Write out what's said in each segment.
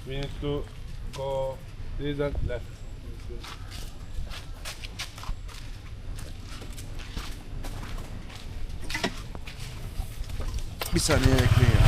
We need to go this and left. Bir saniye bekleyin ya.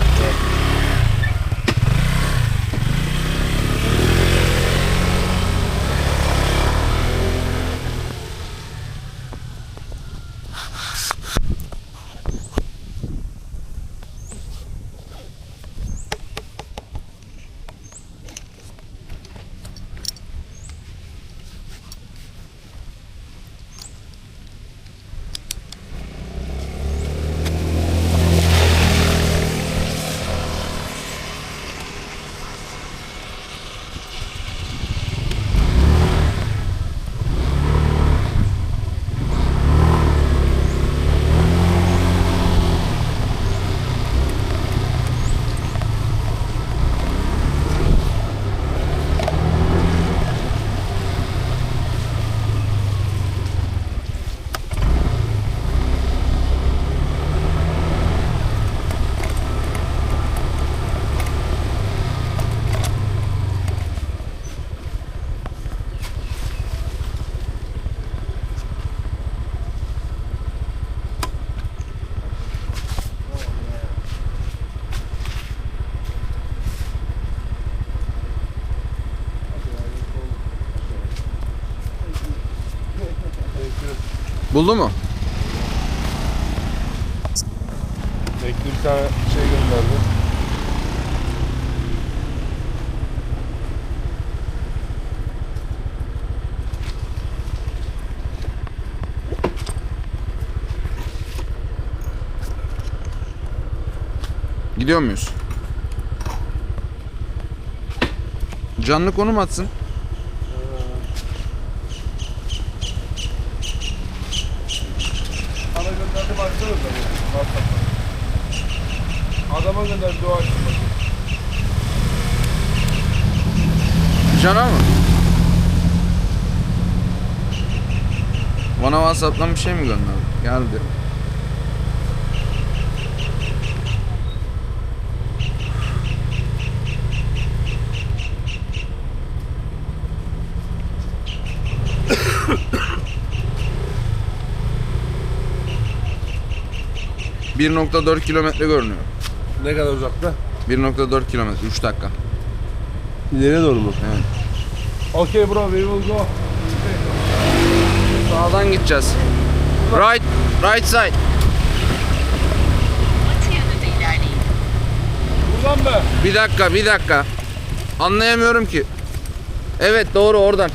Buldu mu? Bekle, bir tane şey gönderdi. Gidiyor muyuz? Canlı konum atsın. Bana gönderdi, baksana da. Adama gönderdi, dua etsin. Cana mı? Bana WhatsApp'tan bir şey mi gönderdi? Geldi. ...1.4 kilometre görünüyor. Ne kadar uzakta? 1.4 kilometre, 3 dakika. İleriye doğru mu? Evet. Okay bro, we will go. Sağdan gideceğiz. Right side. Buradan mı? Bir dakika. Anlayamıyorum ki. Evet, doğru, oradan.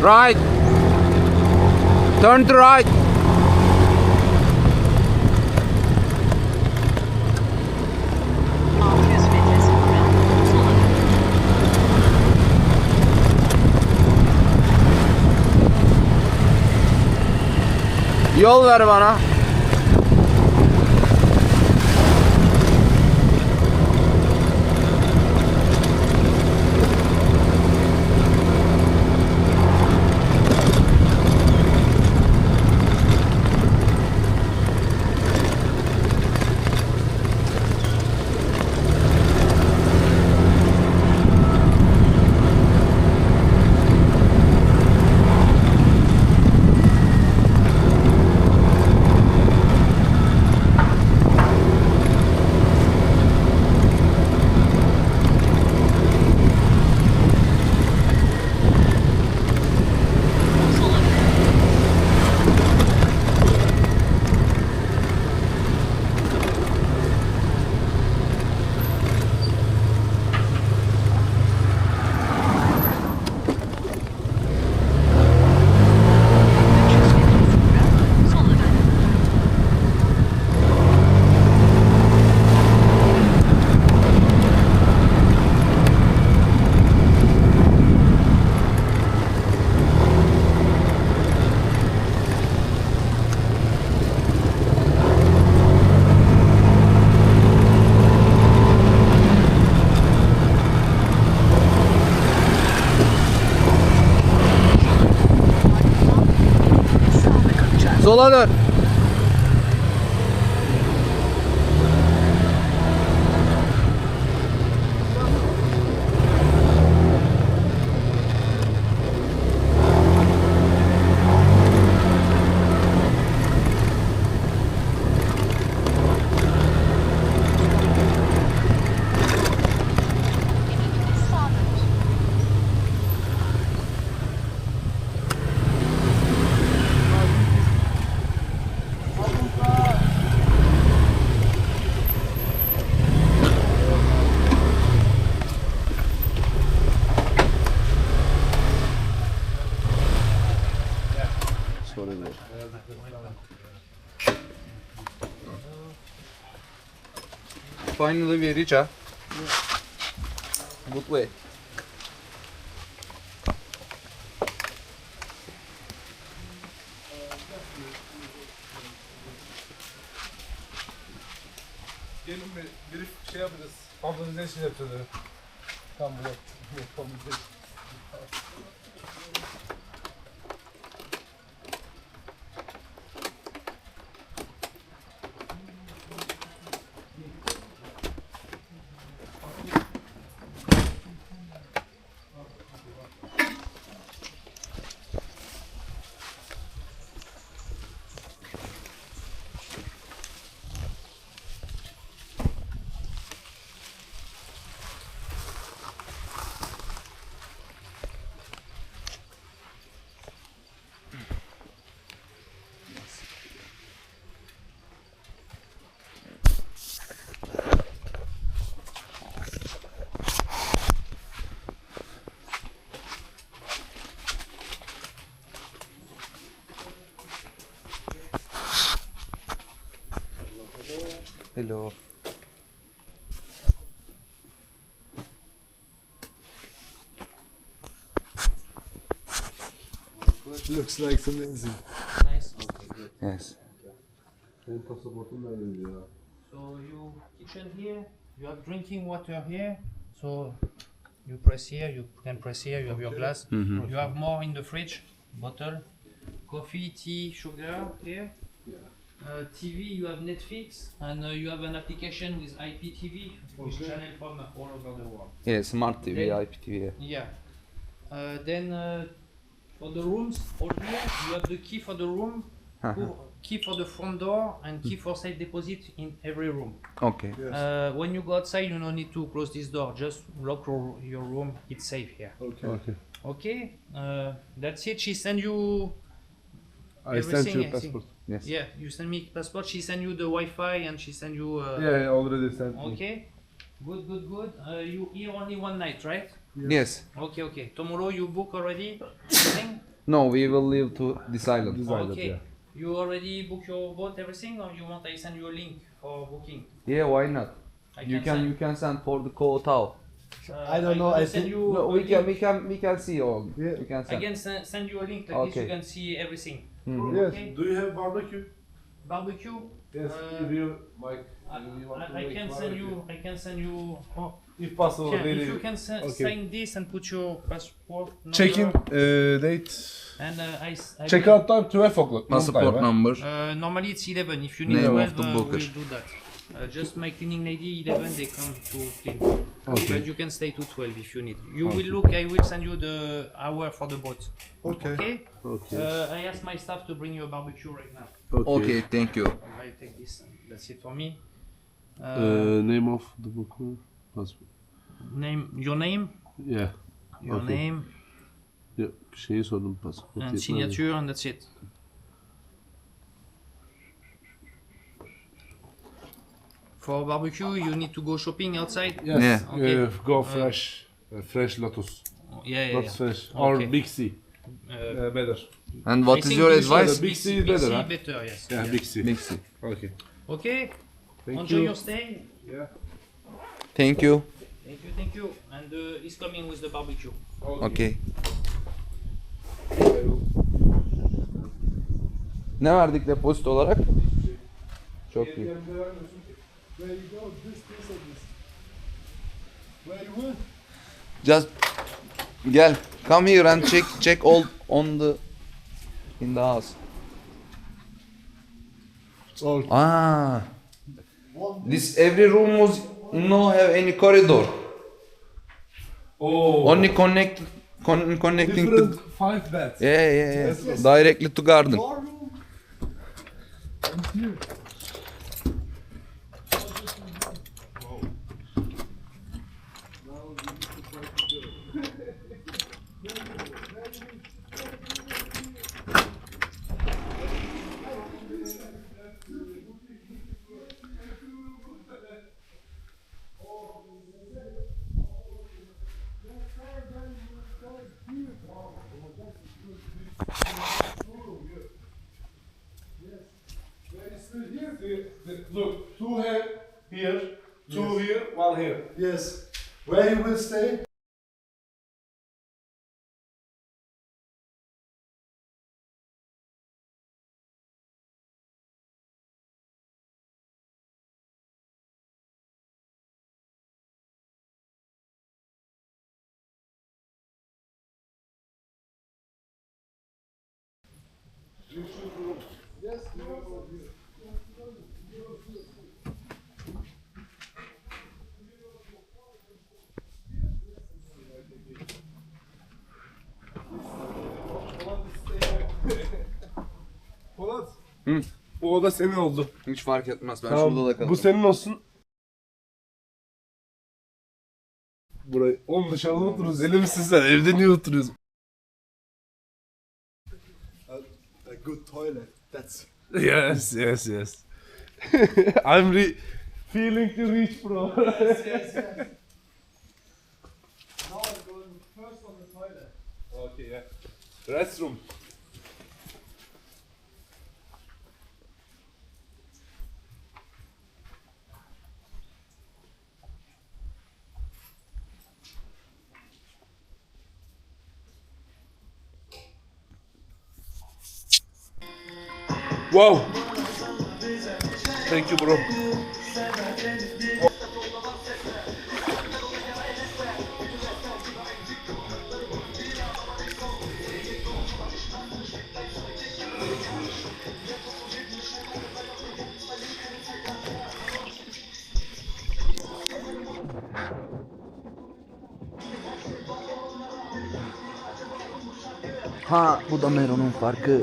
Right. Turn to right. Yol ver bana. Sola dön. Finally we reach a good way. Gelin bir şey yapacağız. Organizasyon yapacağız. Tam bu. Hello. Looks like amazing. Nice. Okay, good. Yes. Benim pasaportum neredeydi ya? So you kitchen here, you have drinking water here. So you press here, you can press here, you have your glass. You have more in the fridge, bottle. Coffee, tea, sugar here. TV, you have Netflix, and you have an application with IPTV, with channel from all over the world. Yeah, smart TV, Then- IPTV. Yeah. Then for the rooms, all here, you have the key for the room, key for the front door, and key for safe deposit in every room. Okay. When you go outside, you don't need to close this door. Just lock your room. It's safe here. Okay. Okay. That's it. She send you I sent everything, you I passport. Yes. Yeah, you send me passport. She send you the Wi-Fi and she send you. Yeah, already sent me. Okay. Good. You here only one night, right? Yes. Okay. Tomorrow you book already. Everything? No, we will leave to this island. This island, Okay. yeah. You already book your boat, everything, or you want I send you a link for booking? Yeah, why not? I send. You can send for the Koh. I don't know, gonna I send think- you. No, a we link. can see all. Yeah. We can I send. can send you a link like this. Okay. You can see everything. Yes. Okay. Do you have barbecue? Barbecue. Yes. Uh, If you like, I can send you. Oh, if possible, yeah, really. if you can Okay. sign this and put your passport number. Check-in date. And I Check-out time 12 o'clock. Passport number. normally it's 11. If you need Name 12, of the booker. we'll do that. Just my cleaning lady 11. They come to clean. Okay. But you can stay to 12 if you need. You will look. I will send you the hour for the boat. Okay. Okay. Okay. I asked my staff to bring you a barbecue right now. Okay, thank you. I take this. That's it for me. Name of the booker. Passport. Your name, Yeah. your Okay. name, Yok, şeyi sordum pasaport. and yetmez. signature, and that's it. For barbecue, you need to go shopping outside. Yes. Yeah. Okay. Go fresh. Fresh Lotus. Yeah. Not fresh. Or Okay. Big C. Better. And I what is think your Big C- advice? Big C is better, huh? better, yes. Yeah, Big C. Big C. Okay. Okay. Thank Enjoy you. your stay. Yeah. Thank you. Thank you. And he's coming with the barbecue. Okay. Ne verdik depozito olarak? Çok iyi. Where you go? This or this? Where you want? Just gel. Come here and check all on the in the house. Okay. Ah. This every room was no have any corridor. Oh. Only connecting Different to 5 beds. yeah. Yes. Directly to garden. Look, 2 here, 2 here, 1 here. Yes. Where you will stay? Polat. Hı. Bu oda senin oldu. Hiç fark etmez. Ben Tamam, şurada da kalırım. bu senin olsun. Burayı. Oğlum dışarıda oturuyoruz. Deli misin sen? Evde niye oturuyorsun? A good toilet. That's. Yes. I'm feeling the rich, bro. Yes. Now I'm going first on the toilet. Okay, yeah. Restroom. Wow. Thank you, bro. Ha bu da Meron'un farkı.